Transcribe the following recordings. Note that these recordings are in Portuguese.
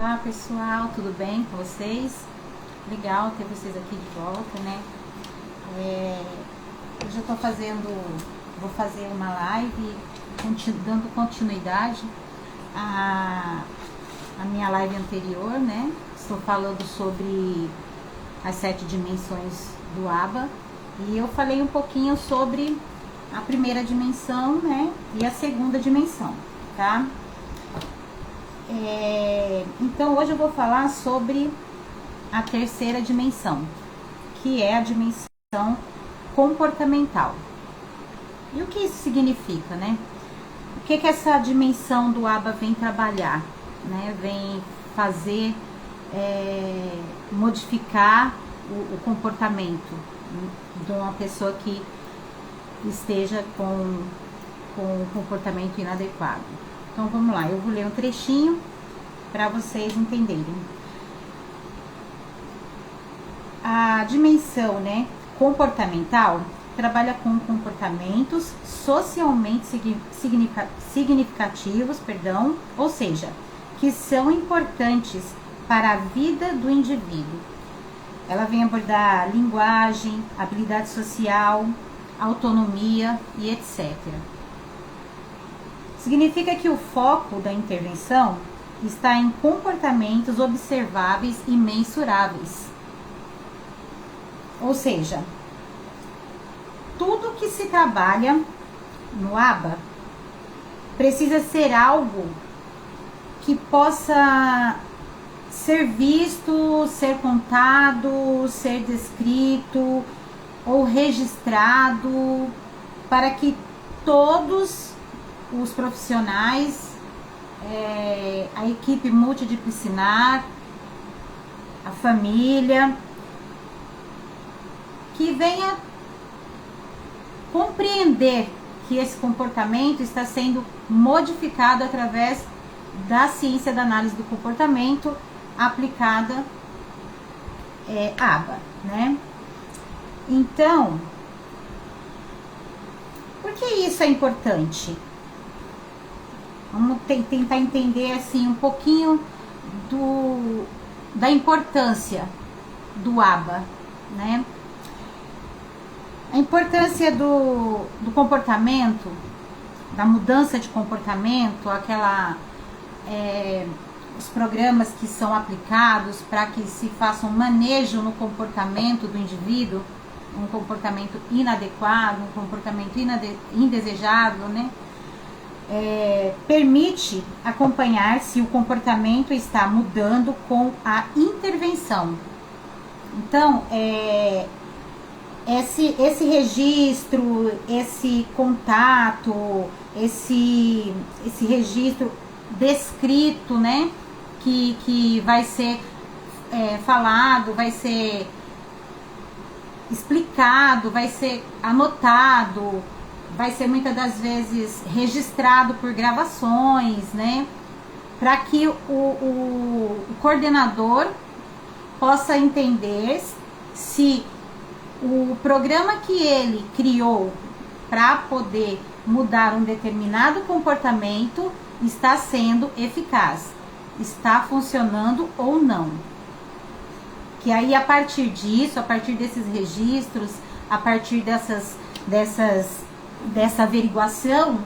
Olá pessoal, tudo bem com vocês? Legal ter vocês aqui de volta, né? Hoje eu vou fazer uma live dando continuidade à minha live anterior, né? Estou falando sobre as 7 dimensões do ABA e eu falei um pouquinho sobre a primeira dimensão, né? E a segunda dimensão, tá? Então hoje eu vou falar sobre a terceira dimensão, que é a dimensão comportamental. E o que isso significa, né? O que essa dimensão do ABA vem trabalhar, né? Vem fazer, modificar o comportamento de uma pessoa que esteja com um comportamento inadequado. Então vamos lá, eu vou ler um trechinho para vocês entenderem. A dimensão, né, comportamental trabalha com comportamentos socialmente significativos, ou seja, que são importantes para a vida do indivíduo. Ela vem abordar linguagem, habilidade social, autonomia e etc. Significa que o foco da intervenção está em comportamentos observáveis e mensuráveis. Ou seja, tudo que se trabalha no ABA precisa ser algo que possa ser visto, ser contado, ser descrito ou registrado para que todos os profissionais, a equipe multidisciplinar, a família, que venha compreender que esse comportamento está sendo modificado através da ciência da análise do comportamento aplicada ABA, né? Então, por que isso é importante? Vamos tentar entender assim um pouquinho da importância do ABA, né? A importância do comportamento, da mudança de comportamento, os programas que são aplicados para que se faça um manejo no comportamento do indivíduo, um comportamento inadequado, um comportamento indesejável, né? Permite acompanhar se o comportamento está mudando com a intervenção. Então, esse registro, esse contato, esse registro descrito, né, que vai ser falado, vai ser explicado, vai ser anotado, vai ser muitas das vezes registrado por gravações, né, para que o coordenador possa entender se o programa que ele criou para poder mudar um determinado comportamento está sendo eficaz, está funcionando ou não. Que aí a partir disso, a partir desses registros, a partir dessa averiguação,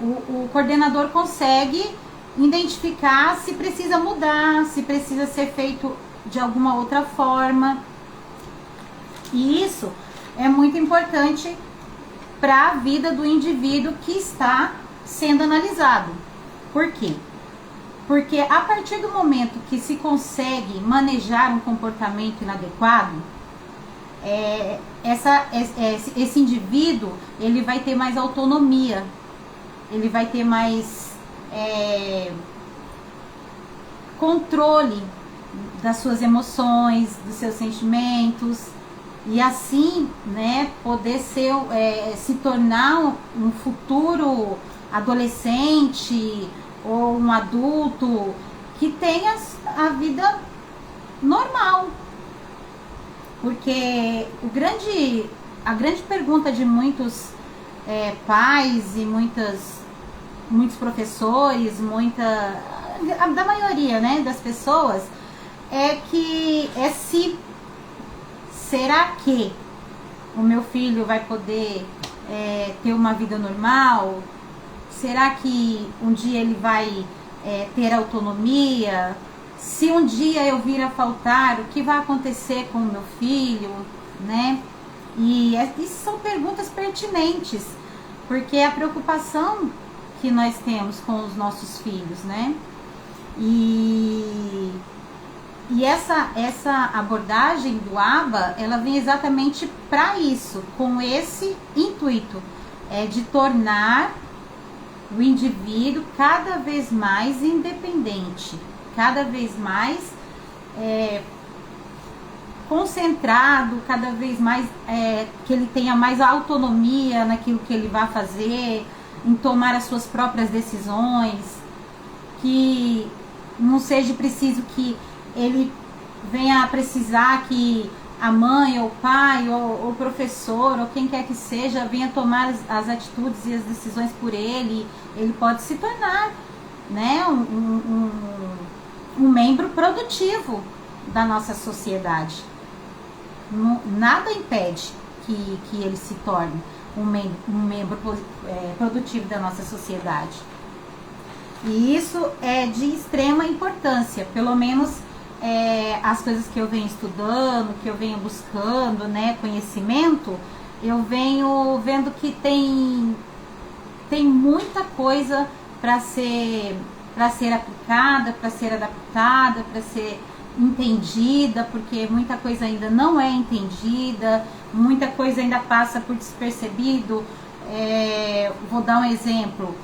o coordenador consegue identificar se precisa mudar, se precisa ser feito de alguma outra forma. E isso é muito importante para a vida do indivíduo que está sendo analisado. Por quê? Porque a partir do momento que se consegue manejar um comportamento inadequado, esse indivíduo ele vai ter mais autonomia, ele vai ter mais controle das suas emoções, dos seus sentimentos, e assim, né, poder se tornar um futuro adolescente ou um adulto que tenha a vida normal. Porque a grande pergunta de muitos pais e muitas muitos professores, da maioria, né, das pessoas, será que o meu filho vai poder ter uma vida normal? Será que um dia ele vai ter autonomia? Se um dia eu vir a faltar, o que vai acontecer com o meu filho, né? E isso são perguntas pertinentes, porque é a preocupação que nós temos com os nossos filhos, né? E essa abordagem do ABA, ela vem exatamente para isso, com esse intuito, de tornar o indivíduo cada vez mais independente, cada vez mais concentrado, cada vez mais que ele tenha mais autonomia naquilo que ele vai fazer, em tomar as suas próprias decisões, que não seja preciso que ele venha a precisar que a mãe, ou o pai, ou o professor, ou quem quer que seja, venha tomar as atitudes e as decisões por ele. Ele pode se tornar, né, um membro produtivo da nossa sociedade. Nada impede que ele se torne um membro produtivo da nossa sociedade. E isso é de extrema importância, pelo menos as coisas que eu venho estudando, que eu venho buscando, né, conhecimento, eu venho vendo que tem muita coisa para ser aplicada, para ser adaptada, para ser entendida, porque muita coisa ainda não é entendida, muita coisa ainda passa por despercebido. Vou dar um exemplo.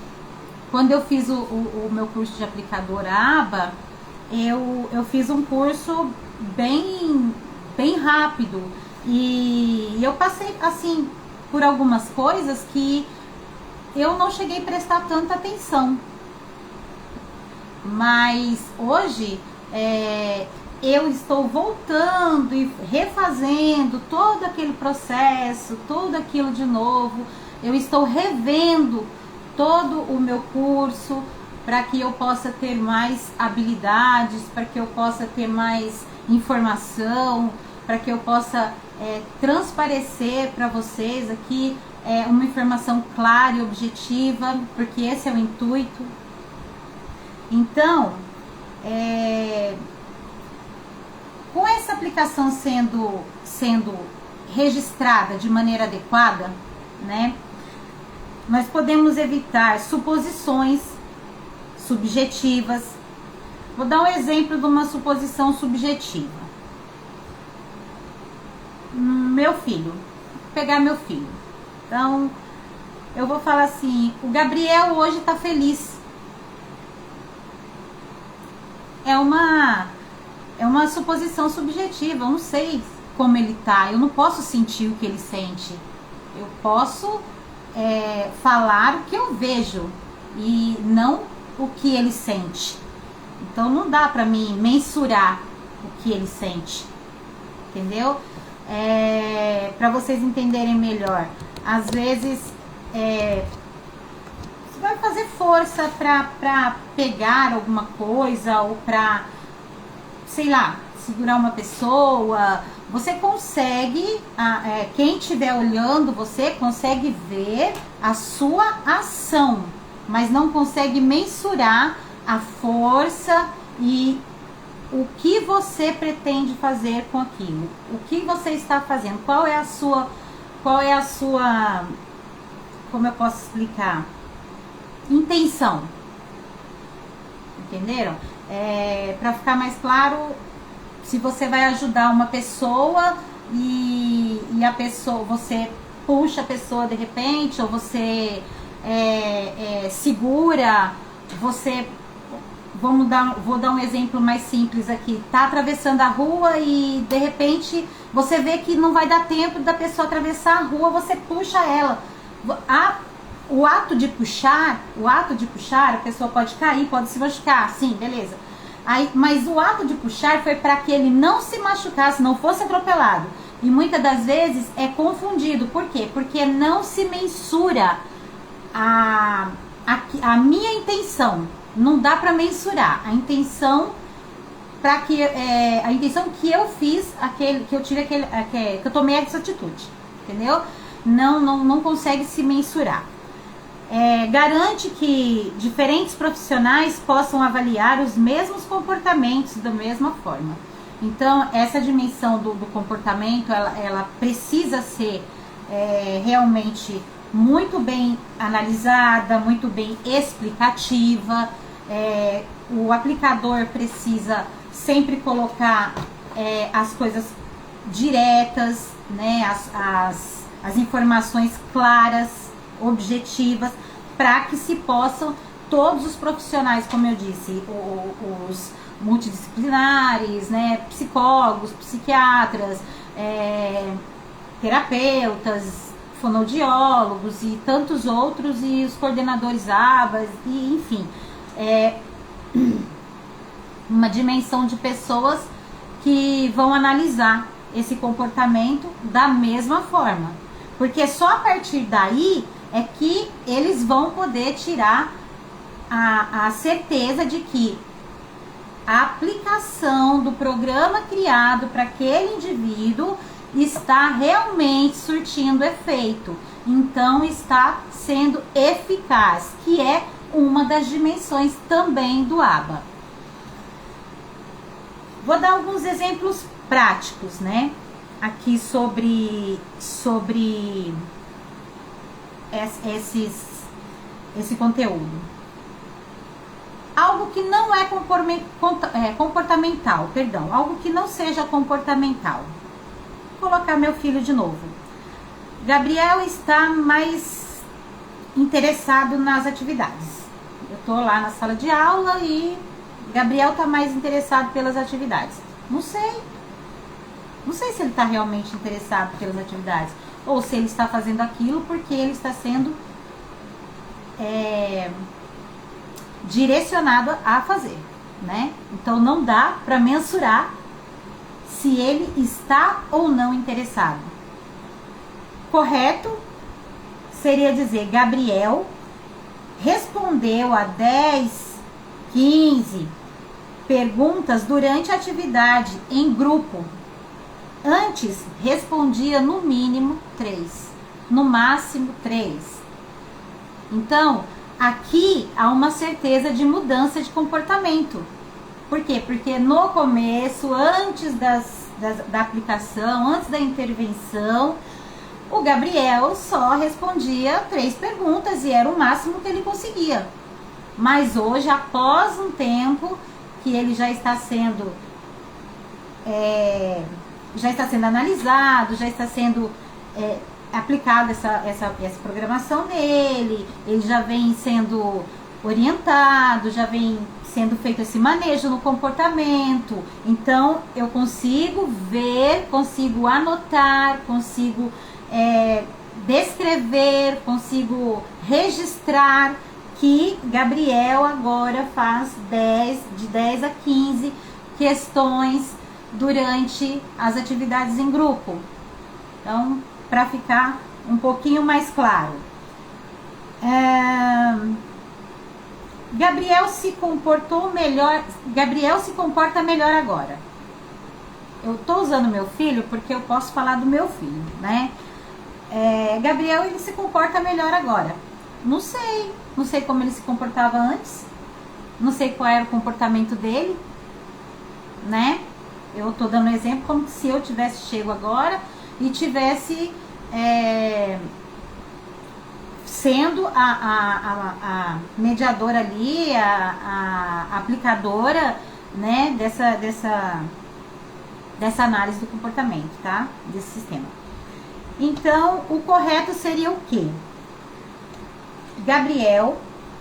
Quando eu fiz o meu curso de aplicadora ABA, eu fiz um curso bem rápido, e eu passei assim por algumas coisas que eu não cheguei a prestar tanta atenção, mas hoje eu estou voltando e refazendo todo aquele processo, tudo aquilo de novo. Eu estou revendo todo o meu curso para que eu possa ter mais habilidades, para que eu possa ter mais informação, para que eu possa transparecer para vocês aqui uma informação clara e objetiva, porque esse é o intuito. Então, com essa aplicação sendo registrada de maneira adequada, né, nós podemos evitar suposições subjetivas. Vou dar um exemplo de uma suposição subjetiva. Meu filho, vou pegar meu filho. Então, eu vou falar assim: o Gabriel hoje tá feliz. É uma suposição subjetiva. Eu não sei como ele tá. Eu não posso sentir o que ele sente. Eu posso falar o que eu vejo e não o que ele sente. Então não dá para mim mensurar o que ele sente, entendeu? Para vocês entenderem melhor, às vezes você vai fazer força para pegar alguma coisa, ou para, sei lá, segurar uma pessoa. Você consegue, quem estiver olhando, você consegue ver a sua ação, mas não consegue mensurar a força e o que você pretende fazer com aquilo. O que você está fazendo? Qual é a sua, como eu posso explicar? Intenção. Entenderam? Para ficar mais claro, se você vai ajudar uma pessoa e a pessoa, você puxa a pessoa de repente, ou você segura, você, vou dar um exemplo mais simples aqui. Tá atravessando a rua e de repente você vê que não vai dar tempo da pessoa atravessar a rua, você puxa ela. O ato de puxar, a pessoa pode cair, pode se machucar, sim, beleza. Mas o ato de puxar foi para que ele não se machucasse, não fosse atropelado. E muitas das vezes é confundido. Por quê? Porque não se mensura a minha intenção, não dá para mensurar a intenção a intenção que eu fiz, que eu tive que eu tomei essa atitude, entendeu? Não consegue se mensurar. Garante que diferentes profissionais possam avaliar os mesmos comportamentos da mesma forma. Então, essa dimensão do comportamento, ela precisa ser realmente muito bem analisada, muito bem explicativa. O aplicador precisa sempre colocar as coisas diretas, né, as informações claras, objetivas, para que se possam todos os profissionais, como eu disse, os multidisciplinares, né, psicólogos, psiquiatras, terapeutas, fonoaudiólogos e tantos outros, e os coordenadores ABAs, e enfim, uma dimensão de pessoas que vão analisar esse comportamento da mesma forma, porque só a partir daí é que eles vão poder tirar a certeza de que a aplicação do programa criado para aquele indivíduo está realmente surtindo efeito, então está sendo eficaz, que é uma das dimensões também do ABA. Vou dar alguns exemplos práticos, né, aqui sobre esse conteúdo. Algo que não é comportamental, algo que não seja comportamental. Vou colocar meu filho de novo. Gabriel está mais interessado nas atividades. Eu estou lá na sala de aula e Gabriel está mais interessado pelas atividades. Não sei se ele está realmente interessado pelas atividades, ou se ele está fazendo aquilo porque ele está sendo direcionado a fazer, né? Então não dá para mensurar se ele está ou não interessado. Correto seria dizer: Gabriel respondeu a 10, 15 perguntas durante a atividade em grupo. Antes respondia no mínimo 3, no máximo 3. Então, aqui há uma certeza de mudança de comportamento. Por quê? Porque no começo, antes da aplicação, antes da intervenção, o Gabriel só respondia 3 perguntas e era o máximo que ele conseguia. Mas hoje, após um tempo que ele já está sendo analisado, já está sendo aplicada essa programação nele, ele já vem sendo orientado, já vem sendo feito esse manejo no comportamento. Então eu consigo ver, consigo anotar, consigo descrever, consigo registrar que Gabriel agora faz de 10 a 15 questões durante as atividades em grupo. Então, para ficar um pouquinho mais claro, Gabriel se comporta melhor agora. Eu estou usando meu filho porque eu posso falar do meu filho, né? Gabriel, ele se comporta melhor agora. Não sei como ele se comportava antes, não sei qual era o comportamento dele, né? Eu tô dando um exemplo como se eu tivesse chego agora e tivesse sendo a mediadora ali, a aplicadora, né, dessa análise do comportamento, tá? Desse sistema. Então, o correto seria o quê? Gabriel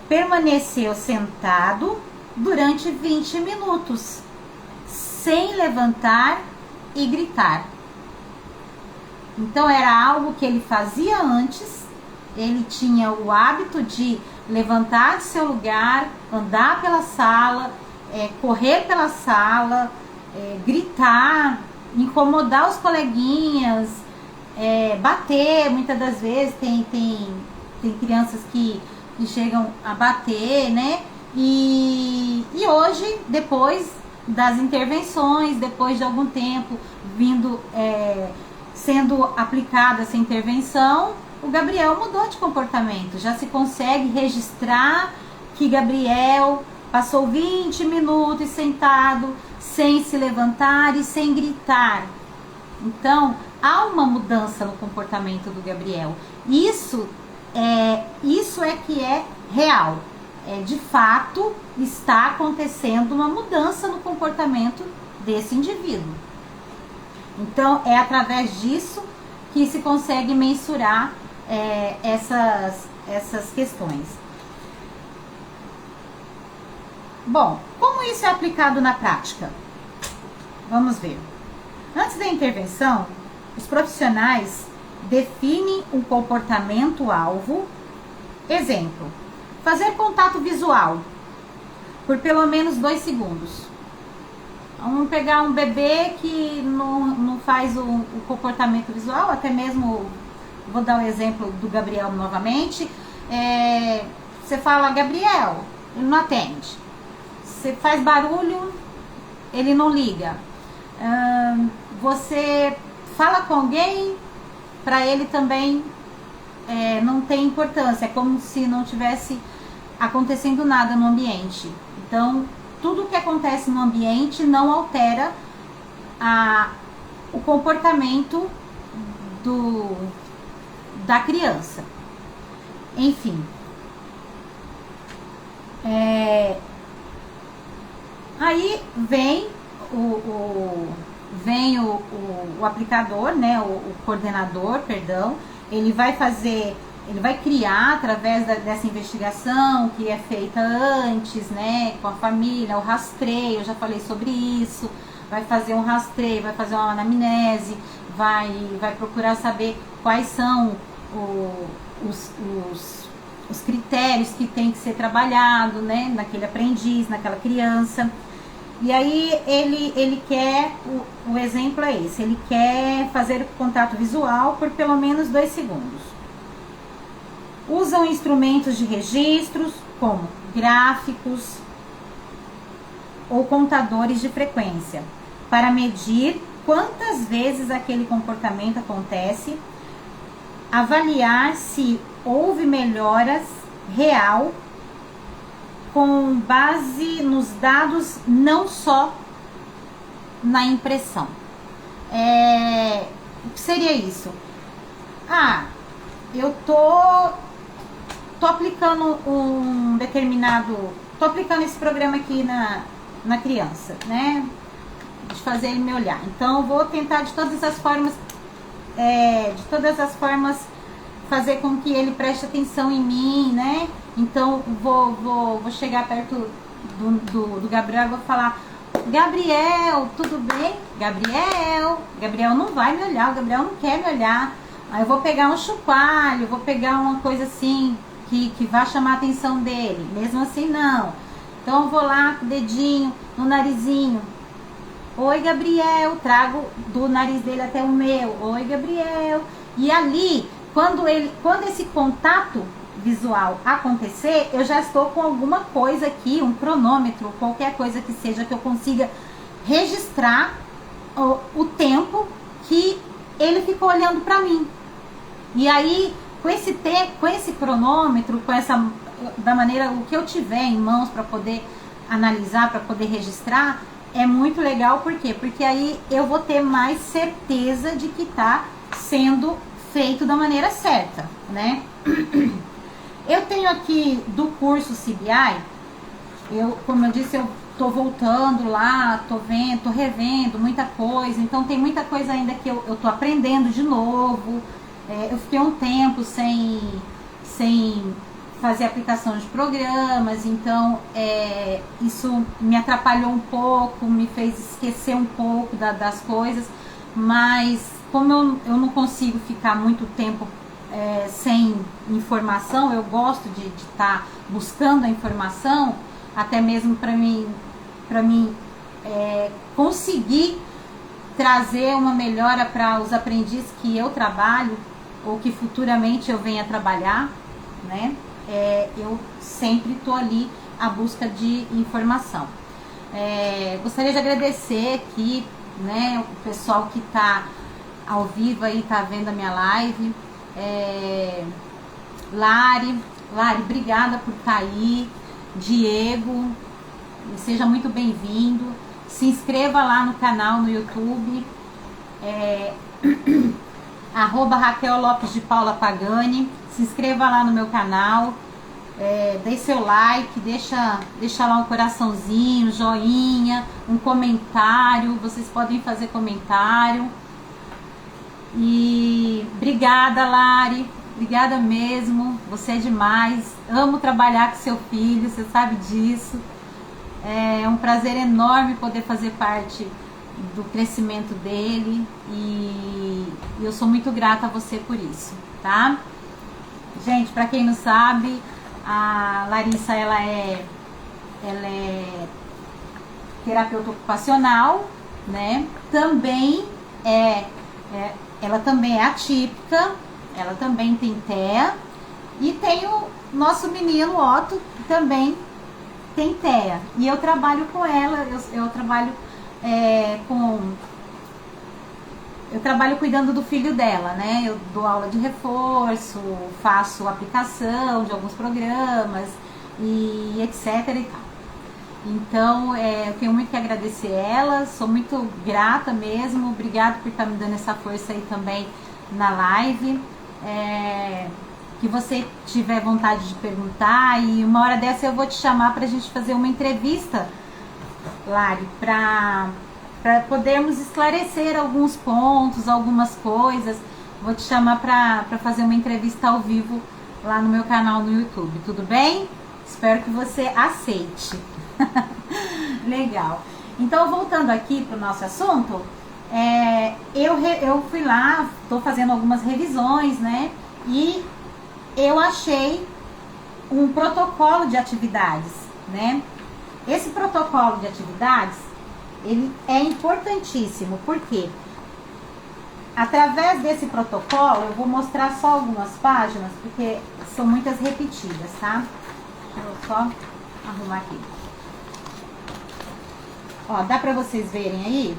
permaneceu sentado durante 20 minutos, sem levantar e gritar. Então era algo que ele fazia antes, ele tinha o hábito de levantar de seu lugar, andar pela sala, correr pela sala, gritar, incomodar os coleguinhas, bater. Muitas das vezes tem crianças que e chegam a bater, né? E hoje, depois das intervenções, depois de algum tempo sendo aplicada essa intervenção, o Gabriel mudou de comportamento. Já se consegue registrar que Gabriel passou 20 minutos sentado, sem se levantar e sem gritar. Então, há uma mudança no comportamento do Gabriel. Isso é que é real. De fato, está acontecendo uma mudança no comportamento desse indivíduo. Então, é através disso que se consegue mensurar essas questões. Bom, como isso é aplicado na prática? Vamos ver. Antes da intervenção, os profissionais definem um comportamento-alvo. Exemplo, fazer contato visual por pelo menos 2 segundos. Vamos pegar um bebê que não faz o comportamento visual, até mesmo, vou dar o exemplo do Gabriel novamente. Você fala, Gabriel, ele não atende. Você faz barulho, ele não liga. Você fala com alguém, para ele também não tem importância. É como se não tivesse acontecendo nada no ambiente. Então, tudo que acontece no ambiente não altera o comportamento da criança. Enfim. Aí vem o aplicador, né, o coordenador, perdão, ele vai criar através dessa investigação que é feita antes, né, com a família, o rastreio, eu já falei sobre isso, vai fazer um rastreio, vai fazer uma anamnese, vai procurar saber quais são os critérios que tem que ser trabalhado, né, naquele aprendiz, naquela criança. E aí ele quer, o exemplo é esse, ele quer fazer contato visual por pelo menos 2 segundos. Usam instrumentos de registros, como gráficos ou contadores de frequência, para medir quantas vezes aquele comportamento acontece, avaliar se houve melhoras real com base nos dados, não só na impressão. O que seria isso? Eu tô aplicando tô aplicando esse programa aqui na criança, né? De fazer ele me olhar. Então, eu vou tentar de todas as formas fazer com que ele preste atenção em mim, né? Então, vou chegar perto do Gabriel e vou falar, Gabriel, tudo bem? Gabriel não vai me olhar, o Gabriel não quer me olhar. Aí eu vou pegar um chupalho, vou pegar uma coisa assim, que vai chamar a atenção dele. Mesmo assim, não. Então, eu vou lá com o dedinho no narizinho. Oi, Gabriel, trago do nariz dele até o meu. Oi, Gabriel. E ali, quando esse contato visual acontecer, eu já estou com alguma coisa aqui, um cronômetro, qualquer coisa que seja, que eu consiga registrar o tempo que ele ficou olhando para mim. E aí, com esse cronômetro, da maneira o que eu tiver em mãos para poder analisar, para poder registrar, é muito legal. Por quê? Porque aí eu vou ter mais certeza de que está sendo feito da maneira certa, né? Eu tenho aqui do curso CBI, como eu disse, eu tô voltando lá, tô revendo muita coisa, então tem muita coisa ainda que eu tô aprendendo de novo. Eu fiquei um tempo sem fazer aplicação de programas, então isso me atrapalhou um pouco, me fez esquecer um pouco das coisas, mas como eu não consigo ficar muito tempo sem informação, eu gosto de estar buscando a informação, até mesmo para mim conseguir trazer uma melhora para os aprendizes que eu trabalho ou que futuramente eu venha trabalhar, né? eu sempre estou ali à busca de informação. Gostaria de agradecer aqui, né, o pessoal que está ao vivo aí, tá vendo a minha live. Lari, obrigada por estar aí. Diego, seja muito bem-vindo. Se inscreva lá no canal no YouTube, @Raquel Lopes de Paula Pagani. Se inscreva lá no meu canal, dê seu like, deixa lá um coraçãozinho, joinha, um comentário. Vocês podem fazer comentário. E obrigada, Lari, obrigada mesmo, você é demais. Amo trabalhar com seu filho, você sabe disso. É um prazer enorme poder fazer parte do crescimento dele e eu sou muito grata a você por isso, tá? Gente, para quem não sabe, a Larissa, ela é terapeuta ocupacional, né? Também ela também é atípica, ela também tem TEA, e tem o nosso menino Otto, que também tem TEA. E eu trabalho com ela, eu trabalho cuidando do filho dela, né? Eu dou aula de reforço, faço aplicação de alguns programas e etc e tal. Então, eu tenho muito que agradecer ela, sou muito grata mesmo, obrigada por estar me dando essa força aí também na live. Que você tiver vontade de perguntar, e uma hora dessa eu vou te chamar para a gente fazer uma entrevista, Lari, para podermos esclarecer alguns pontos, algumas coisas. Vou te chamar para fazer uma entrevista ao vivo lá no meu canal no YouTube, tudo bem? Espero que você aceite. Legal. Então, voltando aqui para o nosso assunto, eu fui lá, estou fazendo algumas revisões, né? E eu achei um protocolo de atividades, né? Esse protocolo de atividades, ele é importantíssimo, porque através desse protocolo, eu vou mostrar só algumas páginas, porque são muitas repetidas, tá? Deixa eu só arrumar aqui. Ó, dá pra vocês verem aí?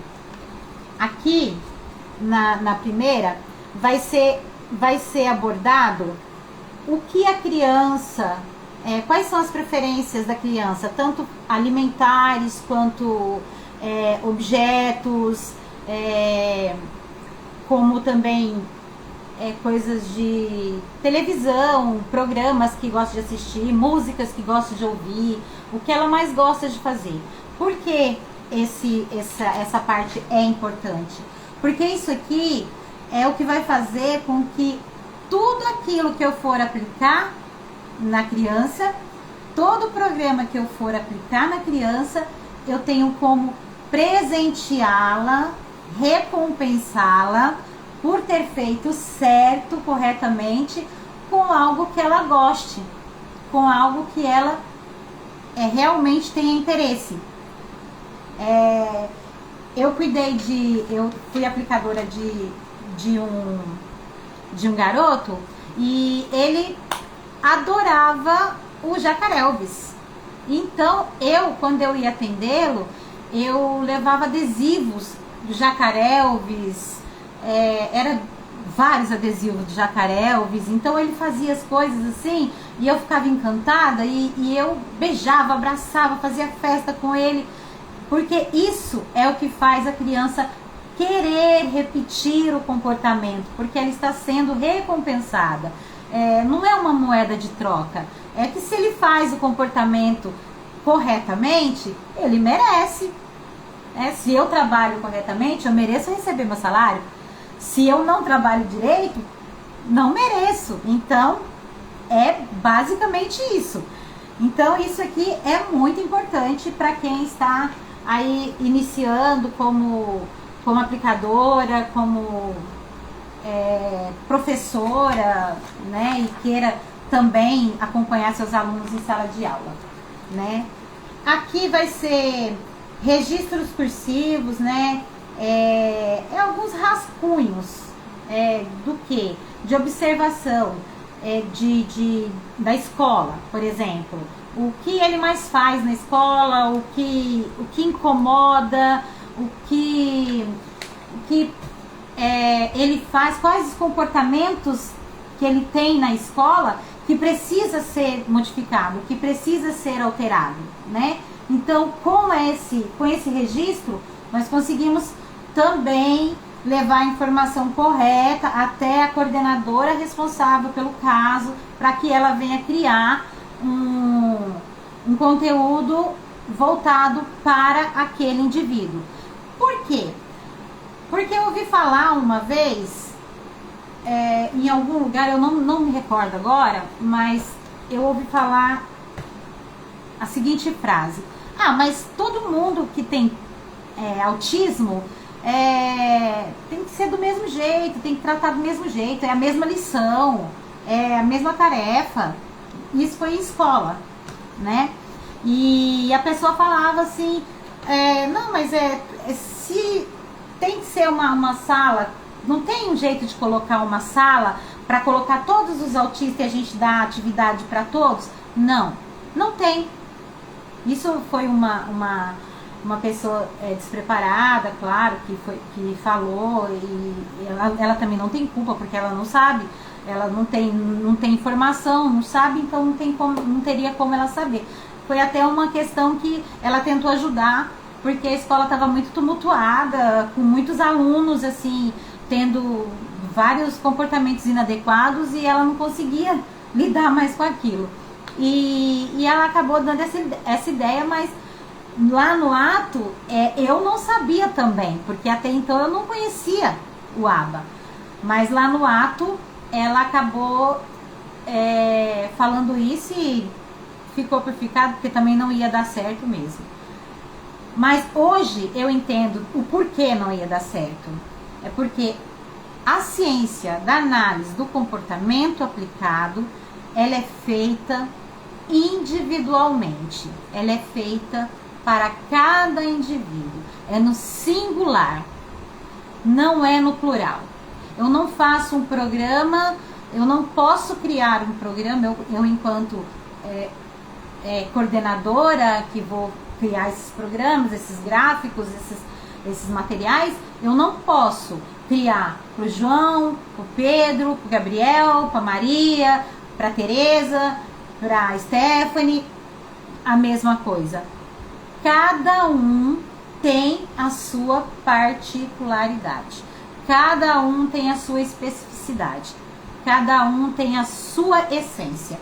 Aqui, na primeira, vai ser abordado o que a criança, quais são as preferências da criança, tanto alimentares quanto objetos, como também coisas de televisão, programas que gosta de assistir, músicas que gosta de ouvir, o que ela mais gosta de fazer. Por que essa parte é importante? Porque isso aqui é o que vai fazer com que tudo aquilo que eu for aplicar na criança, todo programa que eu for aplicar na criança, eu tenho como presenteá-la, recompensá-la por ter feito certo, corretamente, com algo que ela goste, com algo que ela realmente tenha interesse. Eu fui aplicadora de um garoto, e ele adorava o Jacaré Elvis. Então, quando eu ia atendê-lo, eu levava adesivos do Jacaré Elvis, era vários adesivos do Jacaré Elvis. Então ele fazia as coisas assim, e eu ficava encantada, e eu beijava, abraçava, fazia festa com ele, porque isso é o que faz a criança querer repetir o comportamento, porque ela está sendo recompensada. Não é uma moeda de troca, é que se ele faz o comportamento corretamente, ele merece. Se eu trabalho corretamente, eu mereço receber meu salário. Se eu não trabalho direito, não mereço. Então, é basicamente isso. Então, isso aqui é muito importante para quem está aí iniciando como aplicadora, como professora, né, e queira também acompanhar seus alunos em sala de aula, né. Aqui vai ser registros cursivos, né, alguns rascunhos do que? De observação. da escola, por exemplo. O que ele mais faz na escola, o que incomoda, o que ele faz, quais os comportamentos que ele tem na escola que precisa ser modificado, que precisa ser alterado, né? Então, com esse registro, nós conseguimos também levar a informação correta até a coordenadora responsável pelo caso, para que ela venha criar um conteúdo voltado para aquele indivíduo. Por quê? Porque eu ouvi falar uma vez, em algum lugar, eu não me recordo agora, mas eu ouvi falar a seguinte frase: mas todo mundo que tem autismo tem que ser do mesmo jeito, tem que tratar do mesmo jeito, é a mesma lição, é a mesma tarefa. Isso foi em escola, né? E a pessoa falava assim, não, mas se tem que ser uma sala, não tem um jeito de colocar uma sala para colocar todos os autistas e a gente dá atividade para todos? Não tem. Isso foi uma pessoa despreparada, claro, que falou, e ela também não tem culpa, porque ela não sabe, ela não tem informação, não sabe, então não teria como ela saber. Foi até uma questão que ela tentou ajudar, porque a escola estava muito tumultuada, com muitos alunos, assim, tendo vários comportamentos inadequados, e ela não conseguia lidar mais com aquilo. E ela acabou dando essa ideia, mas lá no ato, eu não sabia também, porque até então eu não conhecia o ABA. Mas lá no ato, ela acabou falando isso e ficou por ficar, porque também não ia dar certo mesmo. Mas hoje eu entendo o porquê não ia dar certo. É porque a ciência da análise do comportamento aplicado, ela é feita individualmente. Ela é feita para cada indivíduo. É no singular, não é no plural. Eu não faço um programa, eu não posso criar um programa, eu enquanto coordenadora, que vou criar esses programas, esses gráficos, esses materiais, eu não posso criar para o João, para o Pedro, para o Gabriel, para a Maria, para a Tereza, para a Stephanie, a mesma coisa. Cada um tem a sua particularidade, cada um tem a sua especificidade, cada um tem a sua essência.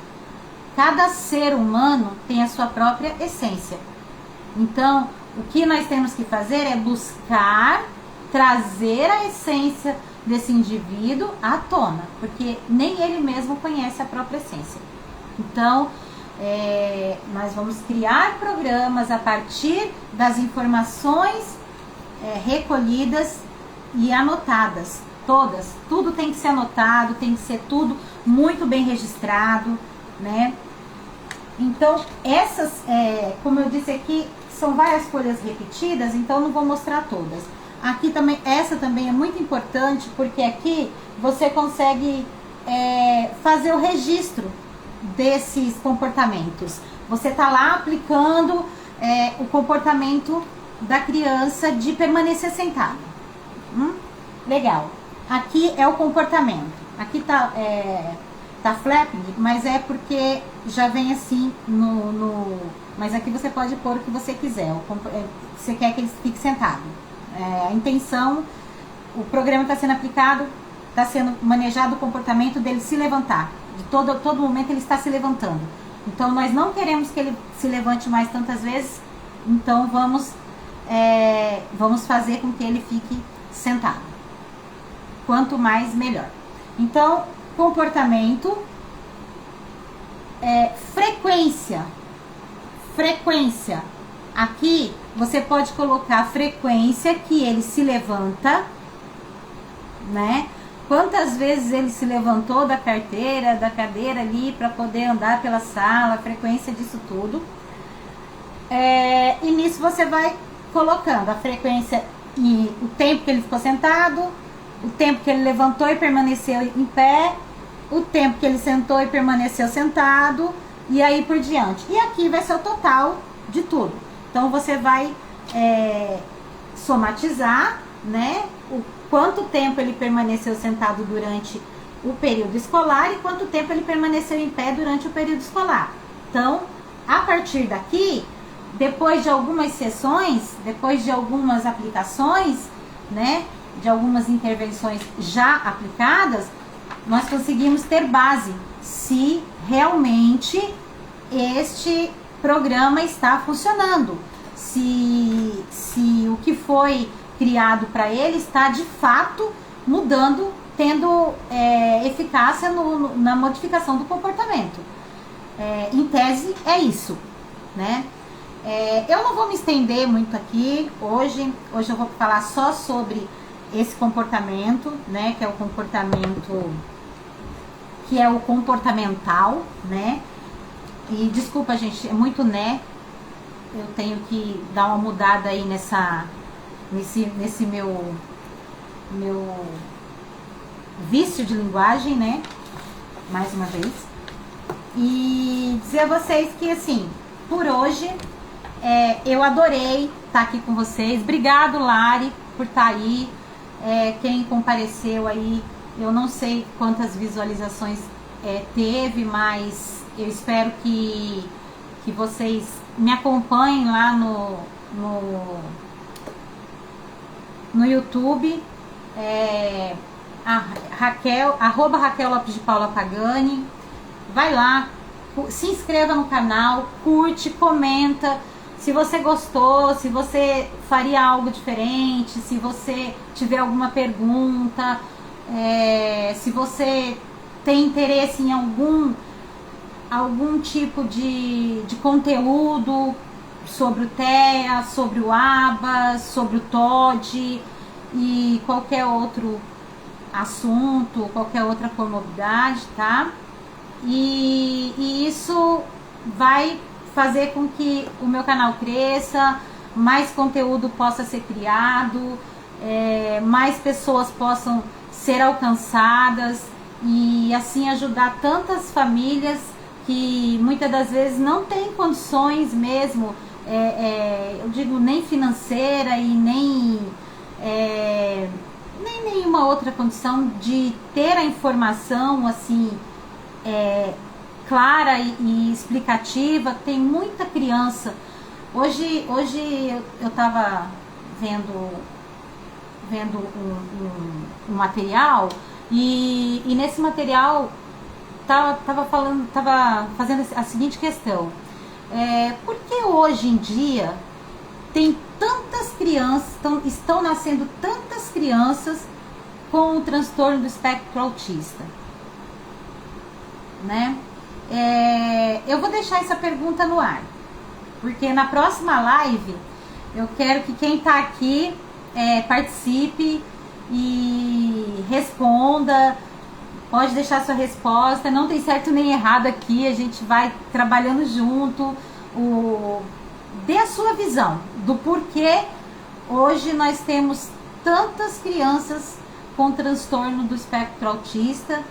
Cada ser humano tem a sua própria essência. Então, o que nós temos que fazer é buscar trazer a essência desse indivíduo à tona, porque nem ele mesmo conhece a própria essência. Então, nós vamos criar programas a partir das informações recolhidas e anotadas, todas. Tudo tem que ser anotado, tem que ser tudo muito bem registrado, né? Então, essas, como eu disse aqui, são várias folhas repetidas, então eu não vou mostrar todas. Aqui também, essa também é muito importante, porque aqui você consegue fazer o registro desses comportamentos. Você está lá aplicando o comportamento da criança de permanecer sentado. Legal. Aqui é o comportamento. Aqui tá flapping, mas é porque já vem assim mas aqui você pode pôr o que você quiser. Você quer que ele fique sentado. A intenção, o programa está sendo aplicado, está sendo manejado o comportamento dele se levantar. De todo momento ele está se levantando. Então nós não queremos que ele se levante mais tantas vezes. Então vamos fazer com que ele fique sentado. Quanto mais, melhor. Então, comportamento, frequência. Aqui você pode colocar a frequência que ele se levanta, né? Quantas vezes ele se levantou da cadeira ali para poder andar pela sala, a frequência disso tudo. E nisso você vai colocando a frequência e o tempo que ele ficou sentado, o tempo que ele levantou e permaneceu em pé o tempo que ele sentou e permaneceu sentado, e aí por diante. E aqui vai ser o total de tudo. Então você vai somatizar, né, o quanto tempo ele permaneceu sentado durante o período escolar e quanto tempo ele permaneceu em pé durante o período escolar. Então, a partir daqui, depois de algumas sessões, depois de algumas aplicações, né, de algumas intervenções já aplicadas, nós conseguimos ter base se realmente este programa está funcionando, se o que foi criado para ele está de fato mudando, tendo eficácia na modificação do comportamento. Em tese é isso, né? Eu não vou me estender muito aqui hoje eu vou falar só sobre esse comportamento, né, que é o comportamental, né? E desculpa, gente, é muito né, eu tenho que dar uma mudada aí nesse meu vício de linguagem, né, mais uma vez, e dizer a vocês que, assim, por hoje, eu adorei estar aqui com vocês. Obrigado, Lari, por estar aí. Quem compareceu aí, eu não sei quantas visualizações teve, mas eu espero que vocês me acompanhem lá no YouTube, @Raquel Lopes de Paula Pagani. Vai lá, se inscreva no canal, curte, comenta se você gostou, se você faria algo diferente, se você tiver alguma pergunta, se você tem interesse em algum tipo de conteúdo sobre o TEA, sobre o ABA, sobre o TOD e qualquer outro assunto, qualquer outra comorbidade, tá? E isso vai fazer com que o meu canal cresça, mais conteúdo possa ser criado, mais pessoas possam ser alcançadas e assim ajudar tantas famílias que muitas das vezes não têm condições mesmo, eu digo, nem financeira e nem nenhuma outra condição de ter a informação assim clara e explicativa. Tem muita criança. Hoje eu estava vendo um material e nesse material estava fazendo a seguinte questão: por que hoje em dia tem tantas crianças, estão nascendo tantas crianças com o transtorno do espectro autista, né? Eu vou deixar essa pergunta no ar, porque na próxima live eu quero que quem está aqui participe e responda. Pode deixar sua resposta, não tem certo nem errado aqui, a gente vai trabalhando junto. Dê a sua visão do porquê hoje nós temos tantas crianças com transtorno do espectro autista,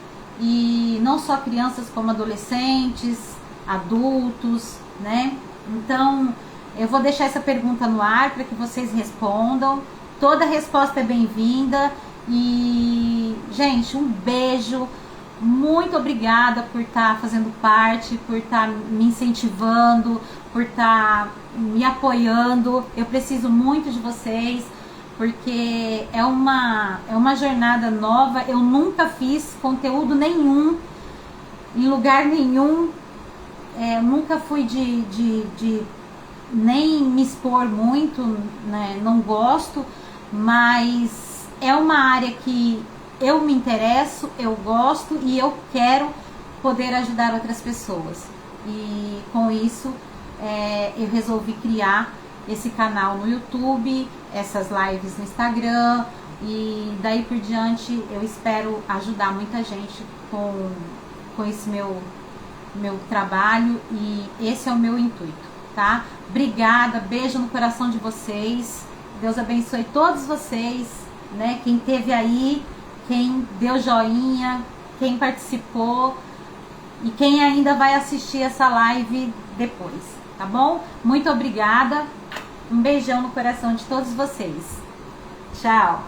e não só crianças como adolescentes, adultos, né? Então, eu vou deixar essa pergunta no ar para que vocês respondam. Toda resposta é bem-vinda. E, gente, um beijo. Muito obrigada por estar fazendo parte, por estar me incentivando, por estar me apoiando. Eu preciso muito de vocês, porque é uma jornada nova. Eu nunca fiz conteúdo nenhum, em lugar nenhum. Nunca fui de nem me expor muito, né? Não gosto, mas é uma área que eu me interesso, eu gosto e eu quero poder ajudar outras pessoas. E com isso eu resolvi criar esse canal no YouTube, essas lives no Instagram, e daí por diante eu espero ajudar muita gente com esse meu trabalho, e esse é o meu intuito, tá? Obrigada, beijo no coração de vocês, Deus abençoe todos vocês, né? Quem esteve aí, quem deu joinha, quem participou e quem ainda vai assistir essa live depois, tá bom? Muito obrigada. Um beijão no coração de todos vocês. Tchau.